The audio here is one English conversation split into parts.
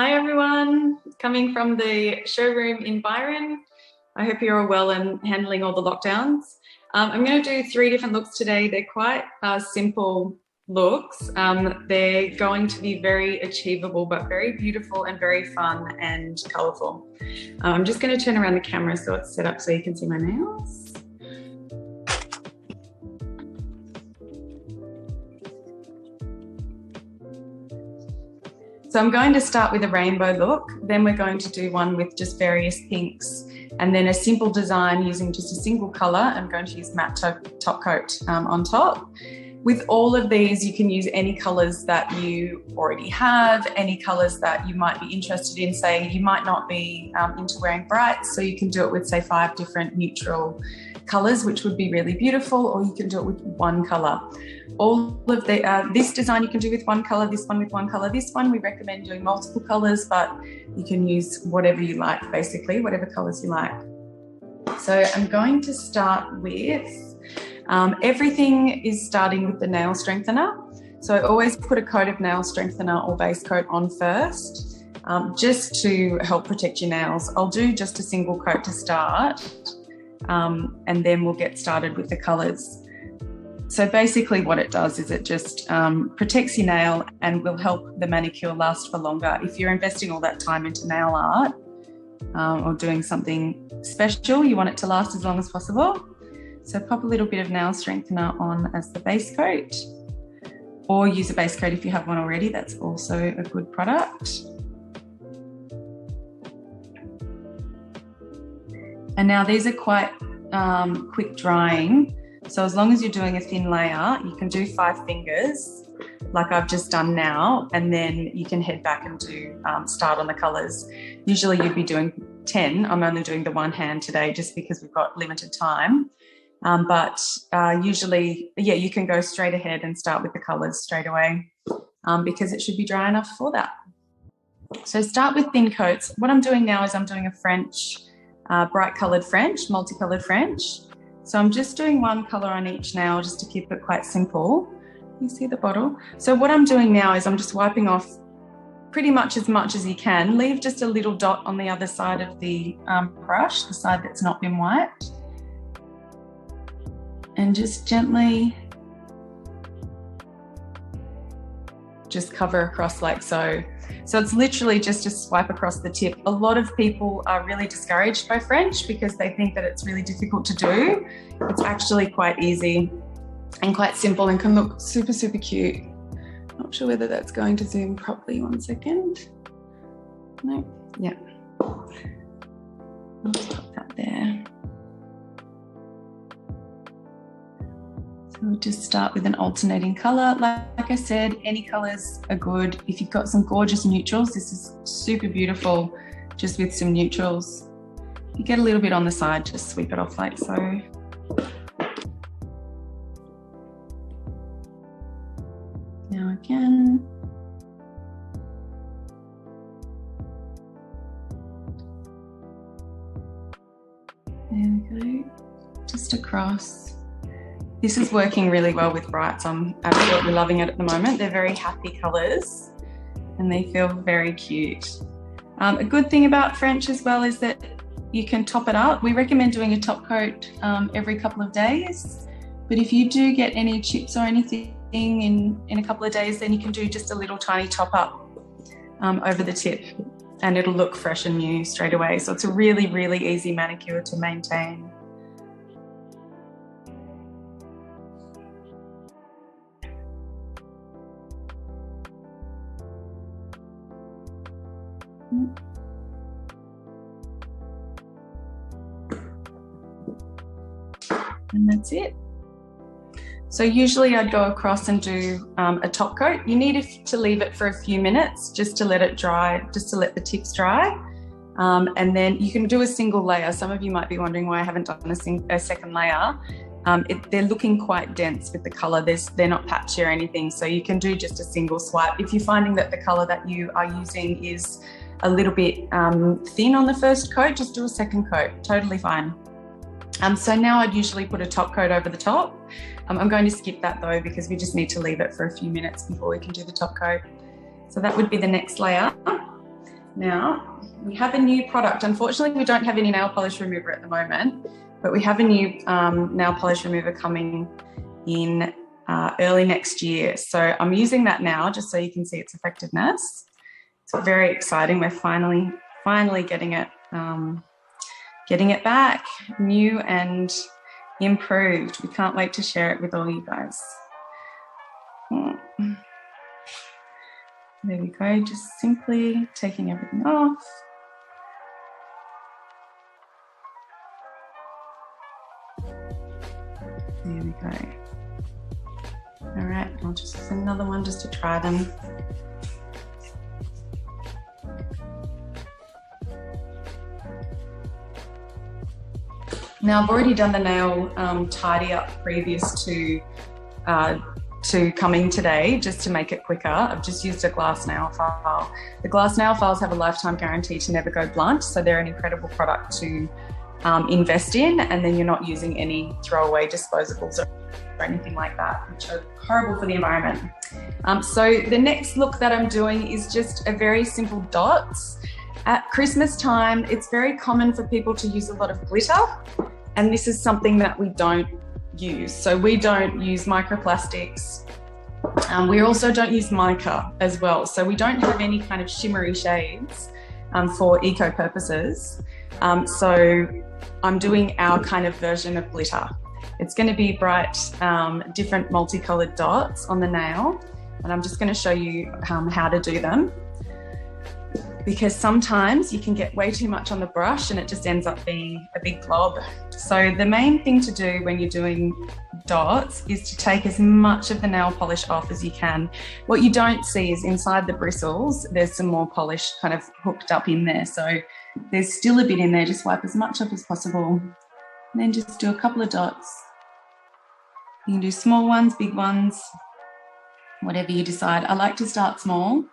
Hi everyone, coming from the showroom in Byron. I hope you're all well and handling all the lockdowns. I'm going to do 3 different looks today. They're quite simple looks. They're going to be very achievable, but very beautiful and very fun and colourful. I'm just going to turn around the camera so it's set up so you can see my nails. So I'm going to start with a rainbow look, then we're going to do one with just various pinks, and then a simple design using just a single colour. I'm going to use matte top coat on top. With all of these, you can use any colours that you already have, any colours that you might be interested in. Say you might not be into wearing brights, so you can do it with say 5 different neutral colours, which would be really beautiful, or you can do it with one colour. All of this design you can do with one colour, this one with one colour. This one we recommend doing multiple colours, but you can use whatever you like, basically, whatever colours you like. So I'm going to start with, everything is starting with the nail strengthener. So I always put a coat of nail strengthener or base coat on first, just to help protect your nails. I'll do just a single coat to start, and then we'll get started with the colours. So basically what it does is it just protects your nail and will help the manicure last for longer. If you're investing all that time into nail art or doing something special, you want it to last as long as possible. So pop a little bit of nail strengthener on as the base coat, or use a base coat if you have one already. That's also a good product. And now these are quite quick drying. So as long as you're doing a thin layer, you can do 5 fingers like I've just done now, and then you can head back and do start on the colours. Usually you'd be doing 10. I'm only doing the one hand today just because we've got limited time. But usually, yeah, you can go straight ahead and start with the colours straight away because it should be dry enough for that. So start with thin coats. What I'm doing now is I'm doing a French, bright coloured French, multicoloured French. So I'm just doing one colour on each nail just to keep it quite simple. You see the bottle? So what I'm doing now is I'm just wiping off pretty much as you can. Leave just a little dot on the other side of the brush, the side that's not been wiped. And just gently just cover across like so. So it's literally just a swipe across the tip. A lot of people are really discouraged by French because they think that it's really difficult to do. It's actually quite easy and quite simple and can look super, super cute. Not sure whether that's going to zoom properly. 1 second. No, yeah. I'll just pop that there. We'll just start with an alternating colour. Like I said, any colours are good. If you've got some gorgeous neutrals, this is super beautiful just with some neutrals. If you get a little bit on the side, just sweep it off like so. Now again. There we go, just across. This is working really well with brights. I'm absolutely loving it at the moment. They're very happy colours and they feel very cute. A good thing about French as well is that you can top it up. We recommend doing a top coat every couple of days, but if you do get any chips or anything in a couple of days, then you can do just a little tiny top up over the tip and it'll look fresh and new straight away. So it's a really, really easy manicure to maintain. And that's it. So usually I'd go across and do a top coat. You need to leave it for a few minutes just to let it dry, just to let the tips dry. And then you can do a single layer. Some of you might be wondering why I haven't done a second layer. They're looking quite dense with the colour. They're not patchy or anything, so you can do just a single swipe. If you're finding that the colour that you are using is a little bit thin on the first coat, just do a second coat, totally fine. So now I'd usually put a top coat over the top. I'm going to skip that though because we just need to leave it for a few minutes before we can do the top coat. So that would be the next layer. Now, we have a new product. Unfortunately, we don't have any nail polish remover at the moment, but we have a new nail polish remover coming in early next year. So I'm using that now just so you can see its effectiveness. It's very exciting. We're finally getting it back, new and improved. We can't wait to share it with all you guys. There we go, just simply taking everything off. There we go. All right, I'll just use another one just to try them. Now I've already done the nail tidy up previous to coming today, just to make it quicker. I've just used a glass nail file. The glass nail files have a lifetime guarantee to never go blunt, so they're an incredible product to invest in, and then you're not using any throwaway disposables or anything like that, which are horrible for the environment. So the next look that I'm doing is just a very simple dots. At Christmas time, it's very common for people to use a lot of glitter, and this is something that we don't use. So we don't use microplastics. We also don't use mica as well. So we don't have any kind of shimmery shades for eco purposes. So I'm doing our kind of version of glitter. It's going to be bright, different multicolored dots on the nail, and I'm just going to show you how to do them, because sometimes you can get way too much on the brush and it just ends up being a big glob. So the main thing to do when you're doing dots is to take as much of the nail polish off as you can. What you don't see is inside the bristles, there's some more polish kind of hooked up in there. So there's still a bit in there. Just wipe as much off as possible. And then just do a couple of dots. You can do small ones, big ones, whatever you decide. I like to start small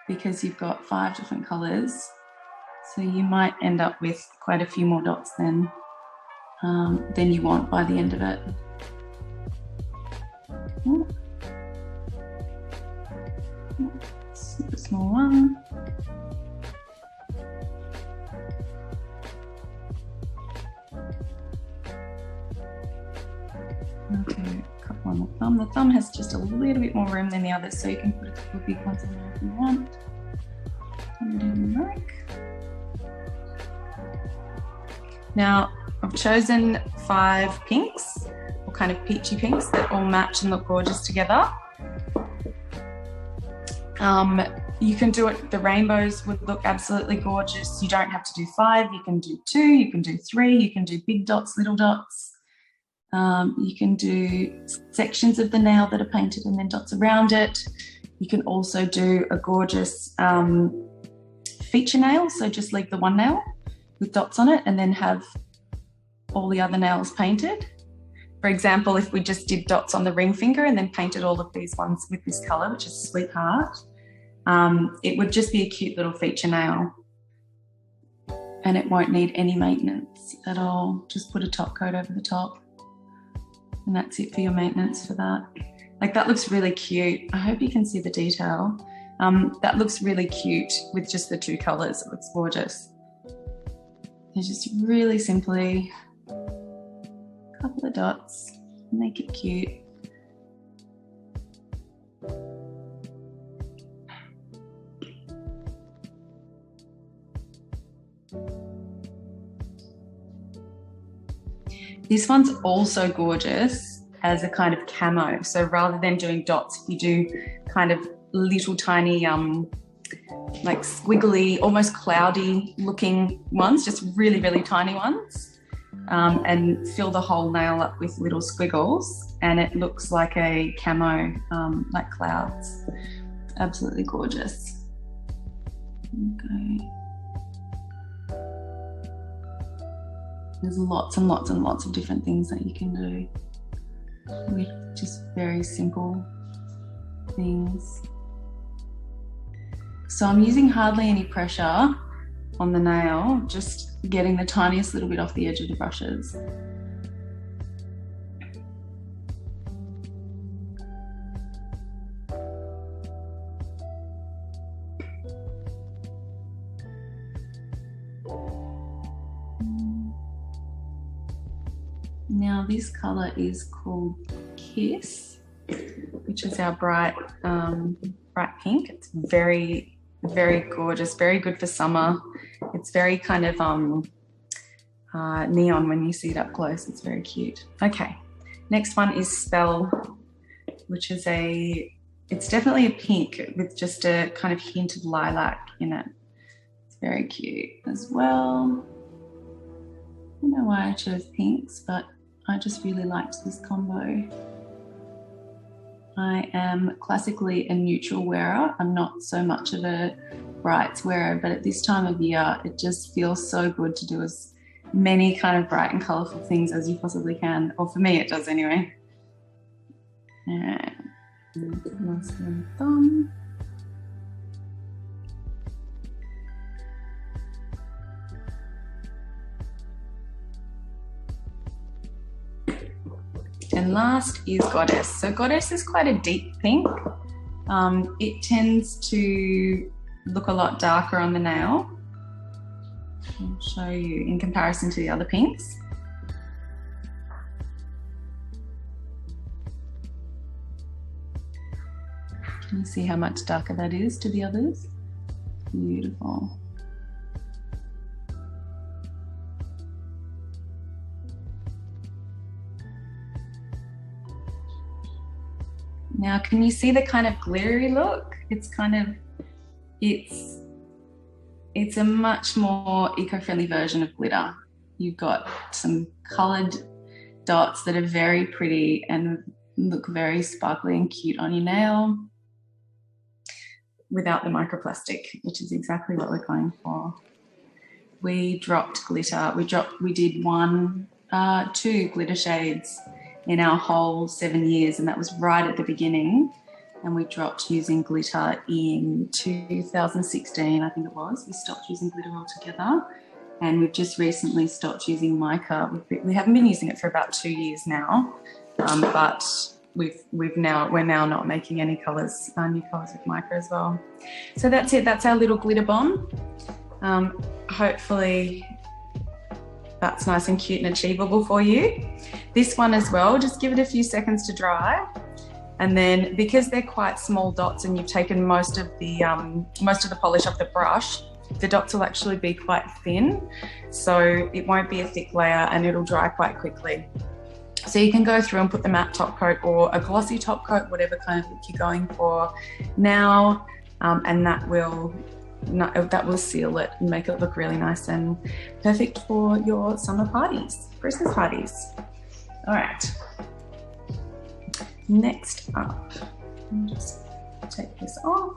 because you've got 5 different colours. So you might end up with quite a few more dots than you want by the end of it. Super small one. Okay, a couple on the thumb. The thumb has just a little bit more room than the others, so you can put a couple of big ones in there if you want. Put it in the rack. Now, I've chosen 5 pinks, or kind of peachy pinks, that all match and look gorgeous together. You can do it, the rainbows would look absolutely gorgeous. You don't have to do 5, you can do 2, you can do 3, you can do big dots, little dots. You can do sections of the nail that are painted and then dots around it. You can also do a gorgeous feature nail, so just leave the one nail with dots on it and then have all the other nails painted. For example, if we just did dots on the ring finger and then painted all of these ones with this colour, which is Sweetheart, it would just be a cute little feature nail and it won't need any maintenance at all. Just put a top coat over the top and that's it for your maintenance for that. Like, that looks really cute. I hope you can see the detail. That looks really cute with just the 2 colours. It looks gorgeous. And just really simply, a couple of dots, make it cute. This one's also gorgeous as a kind of camo. So rather than doing dots, you do kind of little tiny, like squiggly, almost cloudy looking ones, just really, really tiny ones, and fill the whole nail up with little squiggles, and it looks like a camo, like clouds. Absolutely gorgeous. Okay. There's lots and lots and lots of different things that you can do with just very simple things. So I'm using hardly any pressure on the nail, just getting the tiniest little bit off the edge of the brushes. Now this colour is called Kiss, which is our bright pink. It's very, very gorgeous, very good for summer. It's very kind of neon when you see it up close. It's very cute. Okay, next one is Spell, which is it's definitely a pink with just a kind of hint of lilac in it. It's very cute as well. I don't know why I chose pinks, but I just really liked this combo. I am classically a neutral wearer. I'm not so much of a brights wearer, but at this time of year, it just feels so good to do as many kind of bright and colourful things as you possibly can. Or for me, it does anyway. And last one, thumb. And last is Goddess. So Goddess is quite a deep pink. It tends to look a lot darker on the nail. I'll show you in comparison to the other pinks. Can you see how much darker that is to the others? Beautiful. Now, can you see the kind of glittery look? It's kind of, it's a much more eco-friendly version of glitter. You've got some coloured dots that are very pretty and look very sparkly and cute on your nail without the microplastic, which is exactly what we're going for. We dropped glitter. We did 2 glitter shades in our whole 7 years, and that was right at the beginning. And we dropped using glitter in 2016, I think it was. We stopped using glitter altogether, and we've just recently stopped using mica. We haven't been using it for about 2 years now, but we're now not making any colours, new colours with mica as well. So that's it. That's our little glitter bomb. Hopefully that's nice and cute and achievable for you. This one as well, just give it a few seconds to dry. And then because they're quite small dots and you've taken most of the polish off the brush, the dots will actually be quite thin. So it won't be a thick layer and it'll dry quite quickly. So you can go through and put the matte top coat or a glossy top coat, whatever kind of look you're going for now, and that will seal it and make it look really nice and perfect for your summer parties, Christmas parties. All right. Next up, I'll just take this off.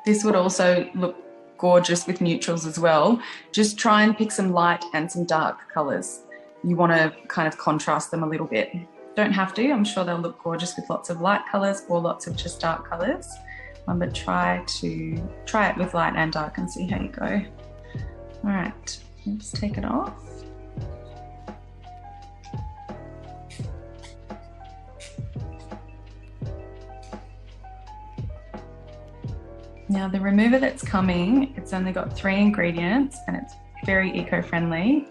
This would also look gorgeous with neutrals as well. Just try and pick some light and some dark colours. You want to kind of contrast them a little bit. Don't have to, I'm sure they'll look gorgeous with lots of light colours or lots of just dark colours. But try it with light and dark and see how you go. All right, let's take it off. Now the remover that's coming, it's only got 3 ingredients and it's very eco-friendly.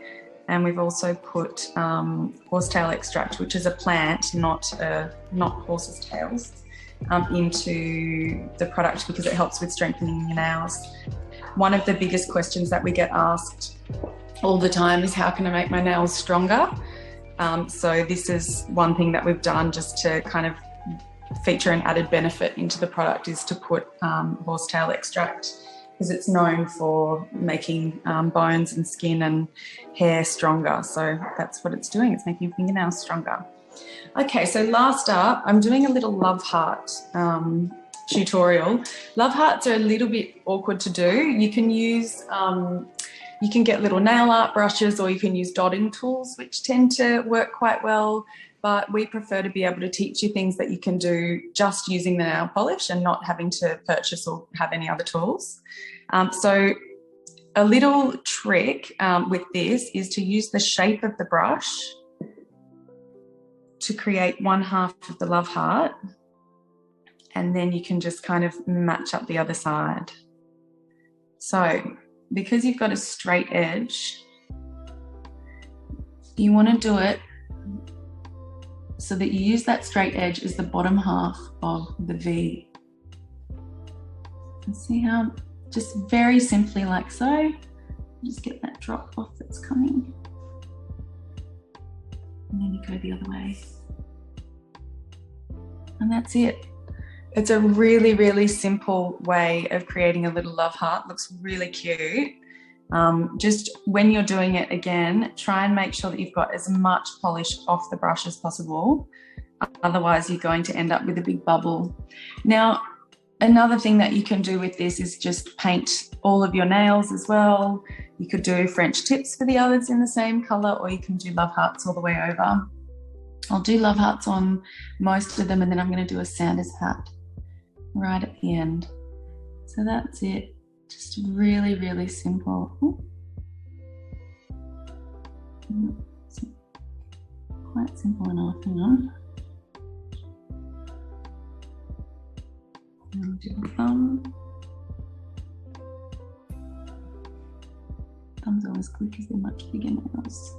And we've also put horsetail extract, which is a plant, not horses' tails, into the product because it helps with strengthening your nails. One of the biggest questions that we get asked all the time is how can I make my nails stronger? So this is one thing that we've done just to kind of feature an added benefit into the product is to put horsetail extract because it's known for making bones and skin and hair stronger. So that's what it's doing. It's making your fingernails stronger. Okay, so last up, I'm doing a little love heart tutorial. Love hearts are a little bit awkward to do. You can use, you can get little nail art brushes or you can use dotting tools, which tend to work quite well. But we prefer to be able to teach you things that you can do just using the nail polish and not having to purchase or have any other tools. So a little trick with this is to use the shape of the brush to create one half of the love heart. and then you can just kind of match up the other side. So because you've got a straight edge, you want to do it so that you use that straight edge as the bottom half of the V. And see how, just very simply like so, just get that drop off that's coming. And then you go the other way. And that's it. It's a really, really simple way of creating a little love heart. Looks really cute. Just when you're doing it again, try and make sure that you've got as much polish off the brush as possible. Otherwise, you're going to end up with a big bubble. Now, another thing that you can do with this is just paint all of your nails as well. You could do French tips for the others in the same color, or you can do love hearts all the way over. I'll do love hearts on most of them, and then I'm going to do a Santa's hat right at the end. So that's it. Just really, really simple. Quite simple enough. Hang on. And I'll do the thumb. Thumbs are always good because they're much bigger nails.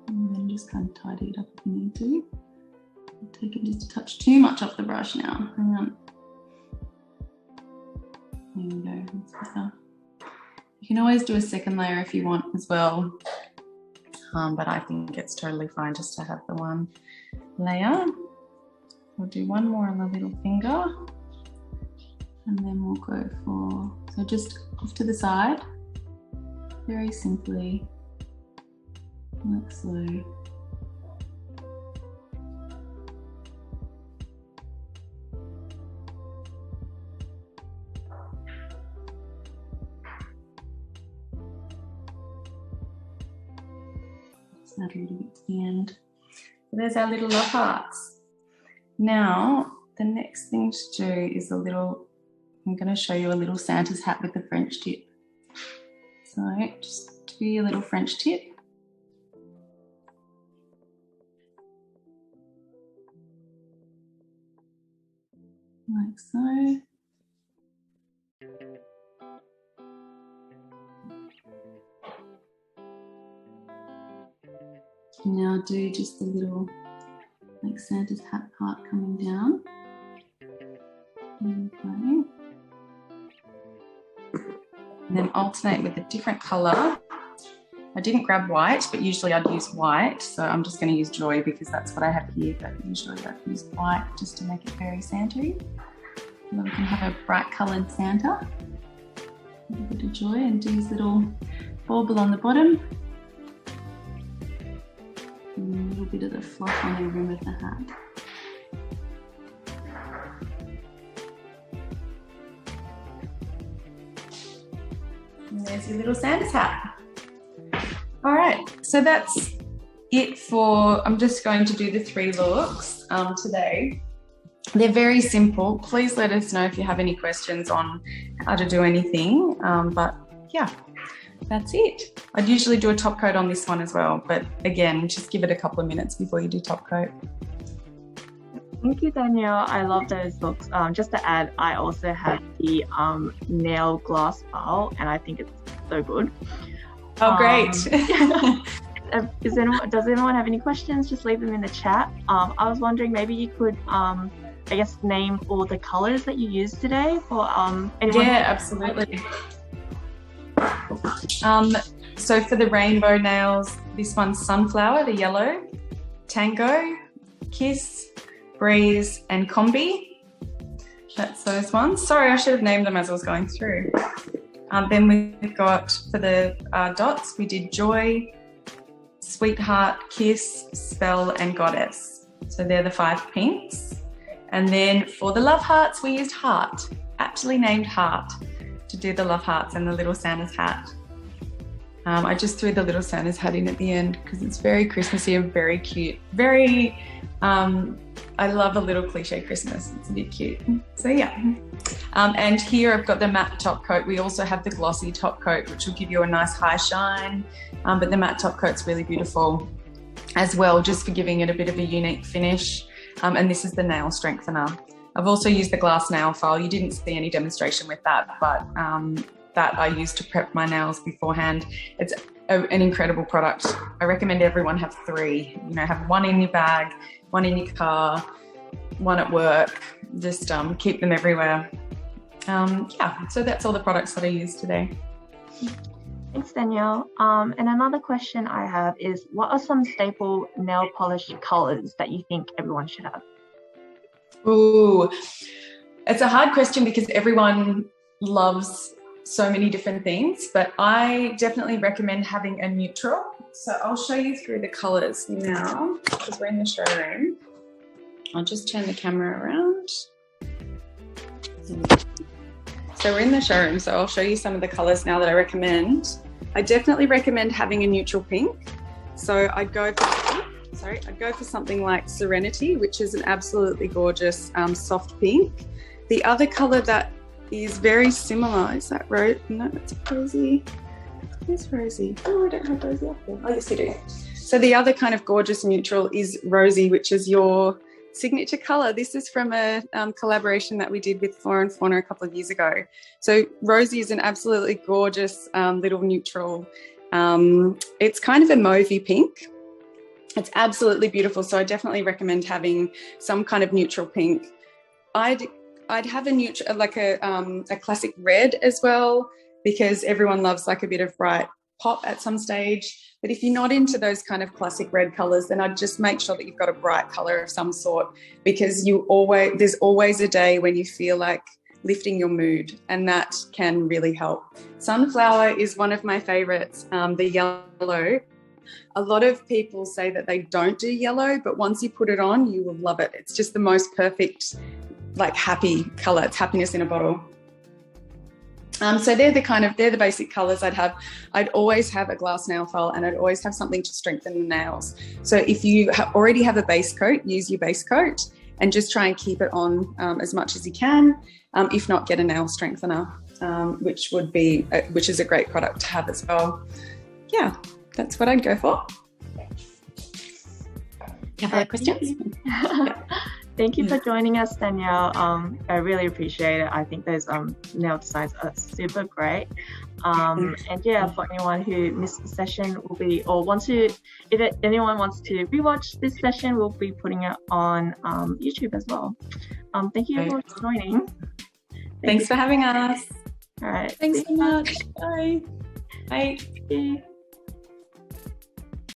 And then just kind of tidy it up if you need to. I'll take it just a touch too much off the brush now. Hang on. There we go. That's better. You can always do a second layer if you want as well, but I think it's totally fine just to have the one layer. We'll do one more on the little finger, and then we'll go for, so just off to the side, very simply, like so. Just add a little bit to the end. So there's our little love hearts. Now, the next thing to do is I'm going to show you a little Santa's hat with the French tip. So just do your little French tip. Like so. Now do just a little like Santa's hat part coming down. Okay. And then alternate with a different colour. I didn't grab white, but usually I'd use white. So I'm just going to use Joy because that's what I have here, but usually I'd use white just to make it very Santa-y. And then we can have a bright coloured Santa. A little bit of Joy and do his little bauble on the bottom. And a little bit of the fluff on the rim of the hat. And there's your little Santa's hat. All right, so that's it for, I'm just going to do the 3 looks today. They're very simple. Please let us know if you have any questions on how to do anything. But yeah, that's it. I'd usually do a top coat on this one as well, but again, just give it a couple of minutes before you do top coat. Thank you, Danielle. I love those looks. Just to add, I also have the nail glass file, and I think it's so good. Oh, great. Does anyone have any questions? Just leave them in the chat. I was wondering maybe you could, I guess, name all the colors that you used today for anyone. Yeah, absolutely. So for the rainbow nails, this one's Sunflower, the yellow, Tango, Kiss, Breeze, and Combi. That's those ones. Sorry, I should have named them as I was going through. Then we've got, for the dots, we did Joy, Sweetheart, Kiss, Spell, and Goddess. So they're the 5 pinks. And then for the love hearts, we used Heart, aptly named Heart, to do the love hearts and the little Santa's hat. I just threw the little Santa's hat in at the end because it's very Christmassy and very cute. I love a little cliche Christmas. It's a bit cute. So yeah. And here I've got the matte top coat. We also have the glossy top coat, which will give you a nice high shine. But the matte top coat's really beautiful as well, just for giving it a bit of a unique finish. And this is the nail strengthener. I've also used the glass nail file. You didn't see any demonstration with that, but that I used to prep my nails beforehand. It's an incredible product. I recommend everyone have 3. You know, have one in your bag, one in your car, one at work. Just keep them everywhere. Yeah, so that's all the products that I use today. Thanks, Danielle. And another question I have is, what are some staple nail polish colors that you think everyone should have? Ooh, it's a hard question because everyone loves so many different things, but I definitely recommend having a neutral. So I'll show you through the colors now because we're in the showroom. I'll just turn the camera around. So we're in the showroom, so I'll show you some of the colors now that I recommend. I definitely recommend having a neutral pink. So I'd go for something like Serenity, which is an absolutely gorgeous soft pink. The other color that is very similar, is that rose? No, that's Rosy. Where's Rosy? Oh, I don't have Rosy up there. Oh, yes, you do. So the other kind of gorgeous neutral is Rosy, which is your signature color. This is from a collaboration that we did with Flora and Fauna a couple of years ago. So Rosy is an absolutely gorgeous little neutral. It's kind of a mauvey pink. It's absolutely beautiful. So I definitely recommend having some kind of neutral pink. I'd have a neutral, like a classic red as well, because everyone loves like a bit of bright pop at some stage. But if you're not into those kind of classic red colours, then I'd just make sure that you've got a bright colour of some sort, because there's always a day when you feel like lifting your mood, and that can really help. Sunflower is one of my favourites, the yellow. A lot of people say that they don't do yellow, but once you put it on, you will love it. It's just the most perfect, like, happy colour. It's happiness in a bottle. So they're the basic colours I'd have. I'd always have a glass nail file, and I'd always have something to strengthen the nails. So if you already have a base coat, use your base coat and just try and keep it on as much as you can. If not, get a nail strengthener, which is a great product to have as well. Yeah, that's what I'd go for. You have other questions? Thank you for joining us, Danielle. I really appreciate it. I think those nail designs are super great. And yeah, for anyone who missed the session, if anyone wants to rewatch this session, we'll be putting it on YouTube as well. Thank you everyone for joining. Thanks for having us. All right. Thanks so much. Bye. Bye.